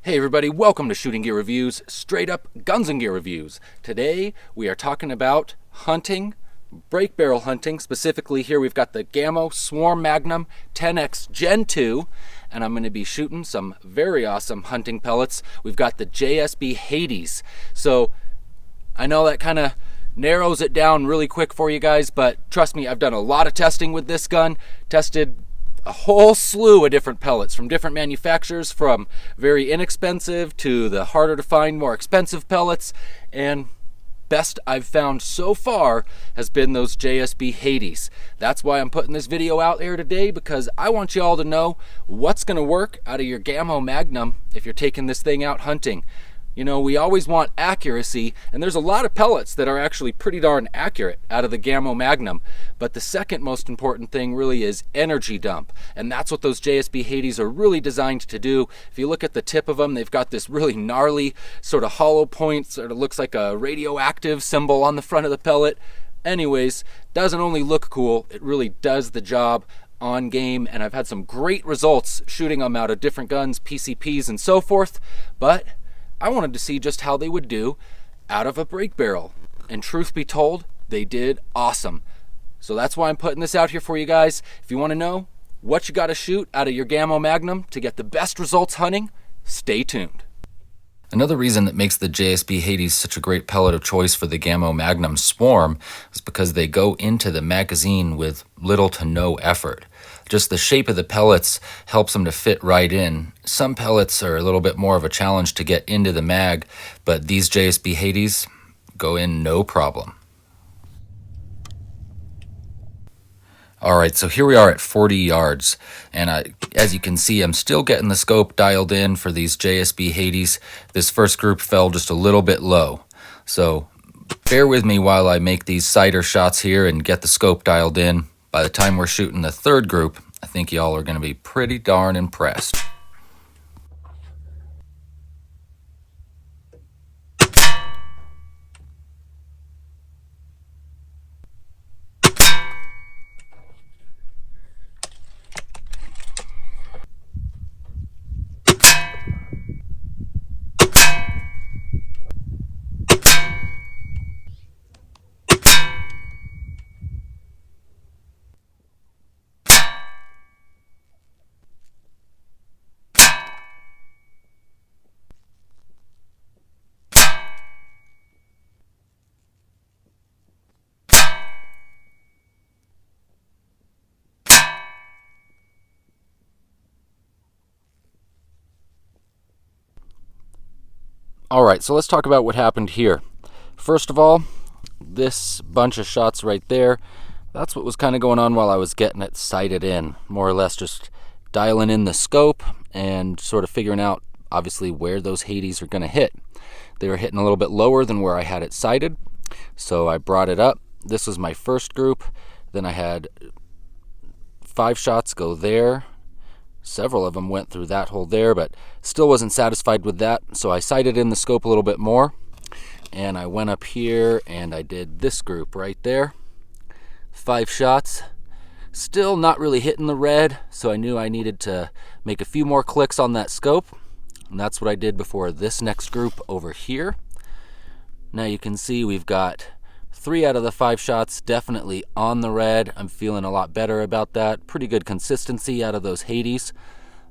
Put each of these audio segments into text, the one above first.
Hey everybody, welcome to Shooting Gear Reviews, straight up guns and gear reviews. Today we are talking about hunting, break barrel hunting. Specifically here we've got the Gamo Swarm Magnum 10X Gen 2, and I'm going to be shooting some very awesome hunting pellets. We've got the JSB Hades. So I know that kind of narrows it down really quick for you guys, but trust me, I've done a lot of testing with this gun, tested a whole slew of different pellets from different manufacturers, from very inexpensive to the harder to find, more expensive pellets, and best I've found so far has been those JSB Hades. That's why I'm putting this video out there today, because I want you all to know what's going to work out of your Gamo Magnum if you're taking this thing out hunting. You know, we always want accuracy, and there's a lot of pellets that are actually pretty darn accurate out of the Gamo Magnum. But the second most important thing really is energy dump, and that's what those JSB Hades are really designed to do. If you look at the tip of them, they've got this really gnarly sort of hollow point, sort of looks like a radioactive symbol on the front of the pellet. Anyways, doesn't only look cool, it really does the job on game, and I've had some great results shooting them out of different guns, PCPs, and so forth. But I wanted to see just how they would do out of a break barrel. And truth be told, they did awesome. So that's why I'm putting this out here for you guys. If you want to know what you got to shoot out of your Gamo Magnum to get the best results hunting, stay tuned. Another reason that makes the JSB Hades such a great pellet of choice for the Gamo Magnum Swarm is because they go into the magazine with little to no effort. Just the shape of the pellets helps them to fit right in. Some pellets are a little bit more of a challenge to get into the mag, but these JSB Hades go in no problem. Alright, so here we are at 40 yards, and as you can see, I'm still getting the scope dialed in for these JSB Hades. This first group fell just a little bit low, so bear with me while I make these sighter shots here and get the scope dialed in. By the time we're shooting the third group, I think y'all are going to be pretty darn impressed. Alright, so let's talk about what happened here. First of all, this bunch of shots right there, that's what was kind of going on while I was getting it sighted in. More or less just dialing in the scope and sort of figuring out, obviously, where those Hades are going to hit. They were hitting a little bit lower than where I had it sighted, so I brought it up. This was my first group. Then I had 5 shots go there. Several of them went through that hole there, but still wasn't satisfied with that, so I sighted in the scope a little bit more, and I went up here and I did this group right there. 5 shots, still not really hitting the red, so I knew I needed to make a few more clicks on that scope, and that's what I did before this next group over here. Now you can see we've got 3 out of the 5 shots definitely on the red. I'm feeling a lot better about that. Pretty good consistency out of those Hades,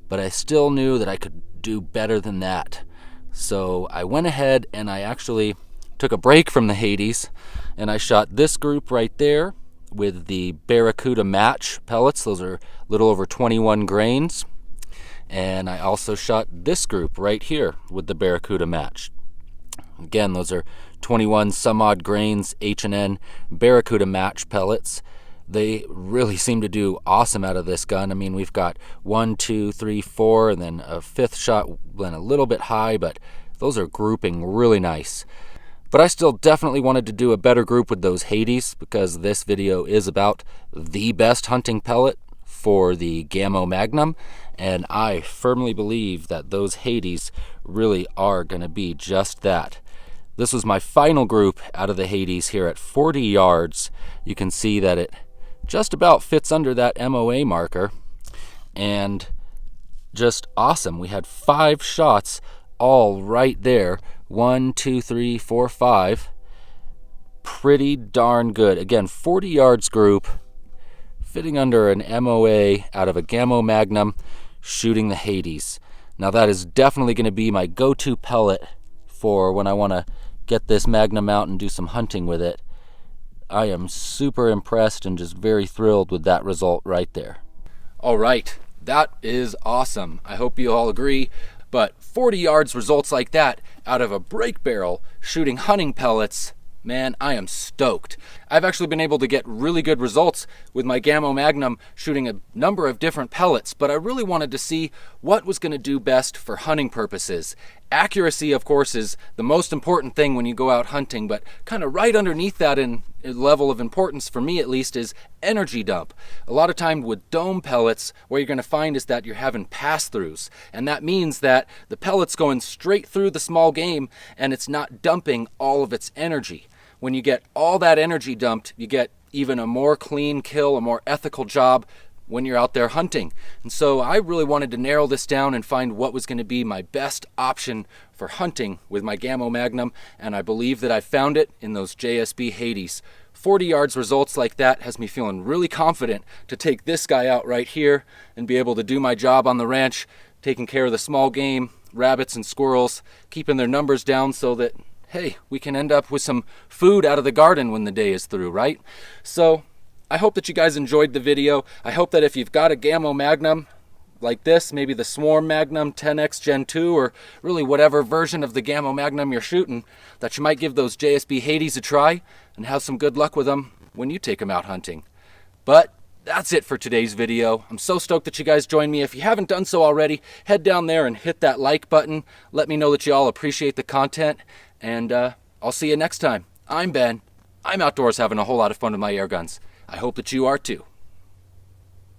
but I still knew that I could do better than that. So I went ahead and I actually took a break from the Hades, and I shot this group right there with the Barracuda Match pellets. Those are a little over 21 grains. And I also shot this group right here with the Barracuda Match. Again, those are 21 some odd grains H&N Barracuda Match pellets. They really seem to do awesome out of this gun. I mean, we've got 1, 2, 3, 4, and then a 5th shot went a little bit high, but those are grouping really nice. But I still definitely wanted to do a better group with those Hades, because this video is about the best hunting pellet for the Gamo Magnum, and I firmly believe that those Hades really are going to be just that. This was my final group out of the Hades here at 40 yards. You can see that it just about fits under that MOA marker, and just awesome. We had 5 shots all right there. 1, 2, 3, 4, 5. Pretty darn good. Again, 40 yards group, fitting under an MOA out of a Gamo Magnum, shooting the Hades. Now that is definitely going to be my go-to pellet for when I want to get this Magnum out and do some hunting with it. I am super impressed and just very thrilled with that result right there. All right, that is awesome. I hope you all agree. But 40 yards results like that out of a break barrel shooting hunting pellets, man, I am stoked. I've actually been able to get really good results with my Gamo Magnum shooting a number of different pellets, but I really wanted to see what was going to do best for hunting purposes. Accuracy, of course, is the most important thing when you go out hunting, but kind of right underneath that in level of importance, for me at least, is energy dump. A lot of time with dome pellets, what you're going to find is that you're having pass-throughs, and that means that the pellet's going straight through the small game and it's not dumping all of its energy. When you get all that energy dumped, you get even a more clean kill, a more ethical job when you're out there hunting. And so I really wanted to narrow this down and find what was going to be my best option for hunting with my Gamo Magnum, and I believe that I found it in those JSB Hades. 40 yards results like that has me feeling really confident to take this guy out right here and be able to do my job on the ranch, taking care of the small game, rabbits and squirrels, keeping their numbers down so that, hey, we can end up with some food out of the garden when the day is through, right? So I hope that you guys enjoyed the video. I hope that if you've got a Gamo Magnum like this, maybe the Swarm Magnum 10X Gen 2, or really whatever version of the Gamo Magnum you're shooting, that you might give those JSB Hades a try and have some good luck with them when you take them out hunting. But that's it for today's video. I'm so stoked that you guys joined me. If you haven't done so already, head down there and hit that like button. Let me know that you all appreciate the content, and I'll see you next time. I'm Ben. I'm outdoors having a whole lot of fun with my air guns. I hope that you are too.